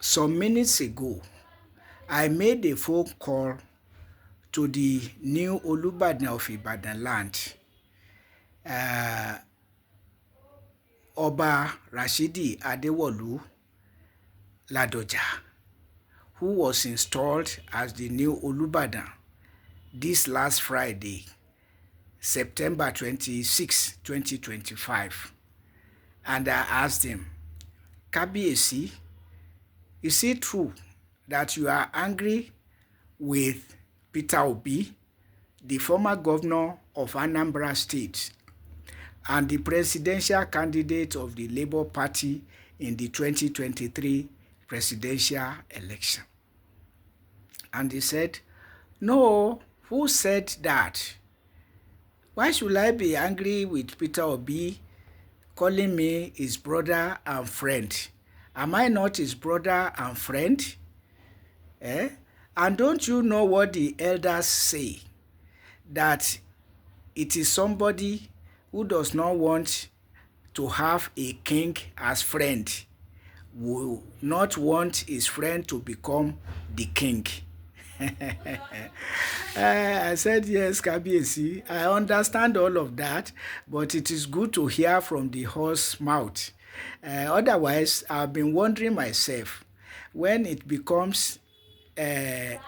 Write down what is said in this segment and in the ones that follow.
Some minutes ago, I made a phone call to the new Olubadan of Ibadanland, Ọba Raṣidi Adewọlu Ọladọja, who was installed as the new Olubadan this last Friday, September 26, 2025. And I asked him, Kábíyèsí, is it true that you are angry with Peter Obi, the former governor of Anambra State, and the presidential candidate of the Labour Party in the 2023 presidential election? And he said, no, who said that? Why should I be angry with Peter Obi calling me his brother and friend? Am I not his brother and friend? And don't you know what the elders say? That it is somebody who does not want to have a king as friend, will not want his friend to become the king. I said, yes, Kábíyèsí, I understand all of that, but it is good to hear from the horse's mouth. Otherwise, I've been wondering myself, when it becomes a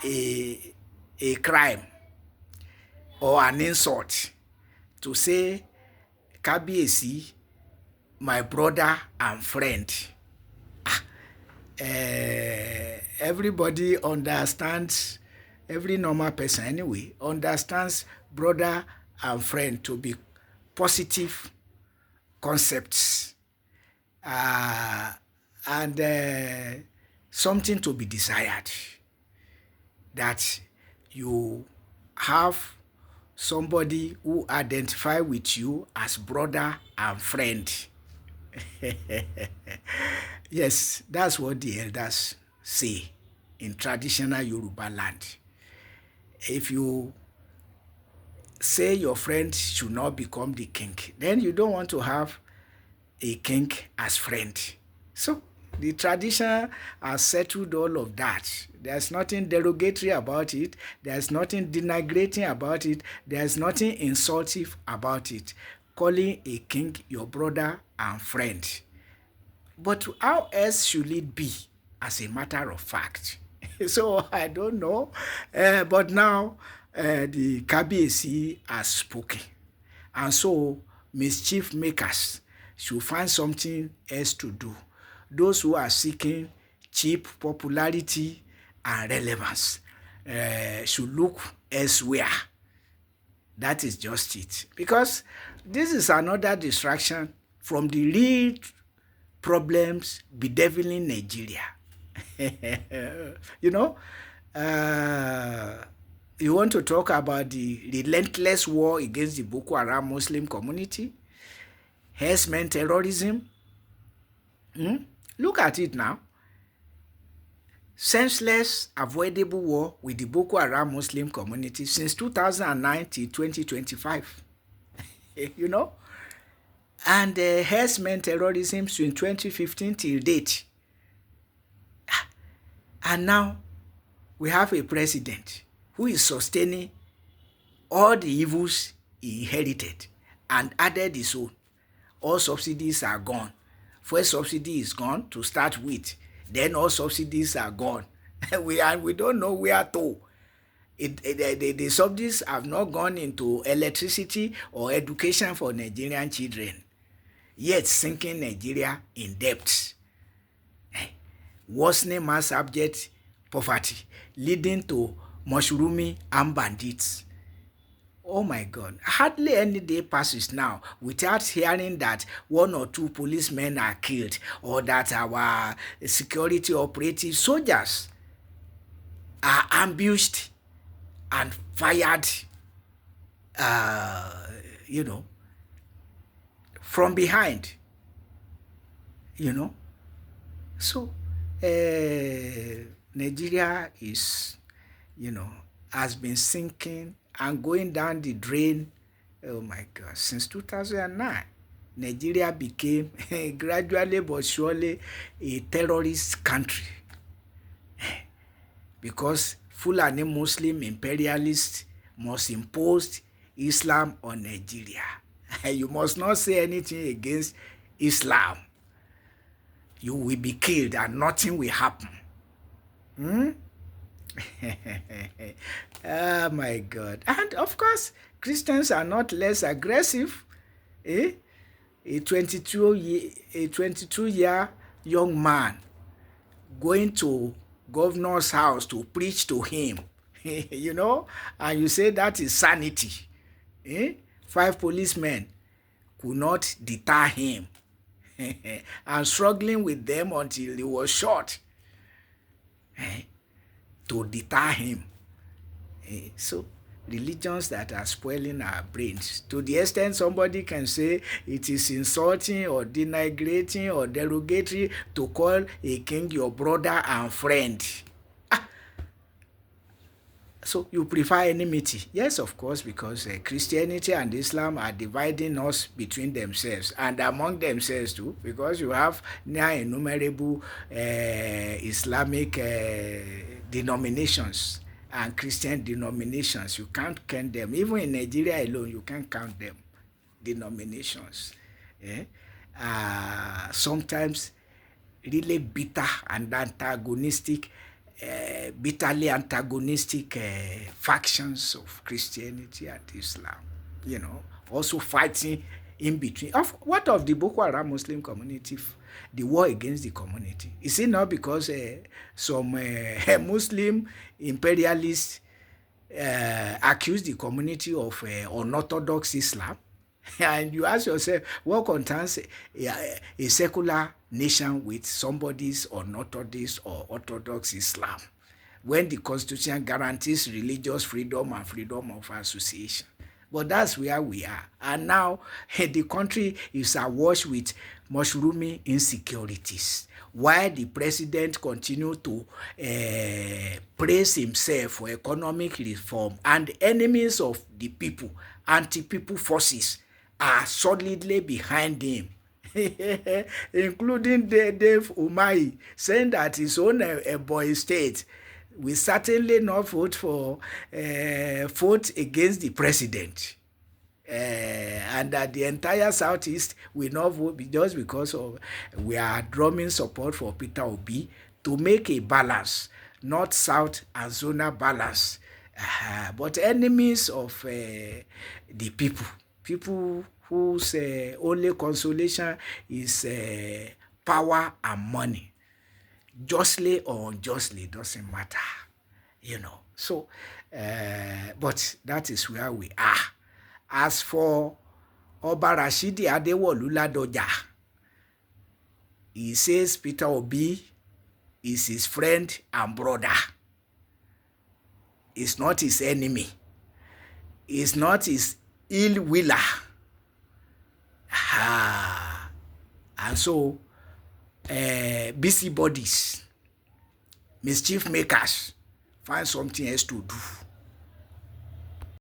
crime or an insult to say, Kábíyèsí, my brother and friend. Everybody understands, every normal person anyway, understands brother and friend to be positive concepts and something to be desired. That you have somebody who identify with you as brother and friend. Yes, that's what the elders say in traditional Yoruba land. If you say your friend should not become the king, then you don't want to have a king as friend. So the tradition has settled all of that. There's nothing derogatory about it. There's nothing denigrating about it. There's nothing insultive about it. Calling a king your brother and friend. But how else should it be as a matter of fact? So I don't know. But now the Kábíyèsí has spoken. And so mischief makers should find something else to do. Those who are seeking cheap popularity and relevance should look elsewhere. That is just it. Because this is another distraction from the real problems bedeviling Nigeria. You know, you want to talk about the relentless war against the Boko Haram Muslim community, herdsmen terrorism. Look at it now. Senseless, avoidable war with the Boko Haram Muslim community since 2009 till 2025. You know? And herdsmen terrorism since 2015 till date. And now we have a president who is sustaining all the evils he inherited and added his own. All subsidies are gone. First subsidy is gone to start with. Then all subsidies are gone. We don't know where to. The subsidies have not gone into electricity or education for Nigerian children, yet sinking Nigeria in debt. Worsening mass abject poverty, leading to mushrooming armed bandits. Oh my God, hardly any day passes now without hearing that one or two policemen are killed or that our security operative soldiers are ambushed and fired, from behind, So, Nigeria is, has been sinking and going down the drain. Oh my God, since 2009. Nigeria became gradually but surely a terrorist country. because Fulani Muslim imperialists must impose Islam on Nigeria. You must not say anything against Islam. You will be killed and nothing will happen. Oh my God. And of course, Christians are not less aggressive. A 22-year young man going to governor's house to preach to him, and you say that is sanity. 5 policemen could not deter him and struggling with them until he was shot to deter him. So religions that are spoiling our brains, to the extent somebody can say it is insulting or denigrating or derogatory to call a king your brother and friend. So you prefer enmity? Yes, of course, because Christianity and Islam are dividing us between themselves and among themselves too, because you have near innumerable Islamic denominations and Christian denominations. You can't count them. Even in Nigeria alone, you can't count them. Denominations. Sometimes really bitter and antagonistic, bitterly antagonistic factions of Christianity and Islam, also fighting in between. What of the Boko Haram Muslim community, the war against the community? Is it not because some Muslim imperialists accuse the community of unorthodox Islam? And you ask yourself, what concerns a secular nation with somebody's unorthodox or orthodox Islam, when the Constitution guarantees religious freedom and freedom of association? But that's where we are. And now the country is awash with mushrooming insecurities, while the president continues to praise himself for economic reform, and enemies of the people, anti-people forces, are solidly behind him, including Dave Umahi, saying that his own boy state will certainly not vote against the president, and that the entire Southeast will not vote just because of we are drumming support for Peter Obi to make a balance, not South and zonal balance, but enemies of the people whose only consolation is power and money. Justly or unjustly, doesn't matter, So, but that is where we are. As for Ọba Raṣidi Adewọlu Ọladọja, he says Peter Obi is his friend and brother. He's not his enemy. He's not his ill willer. And so, busybodies, mischief makers, find something else to do.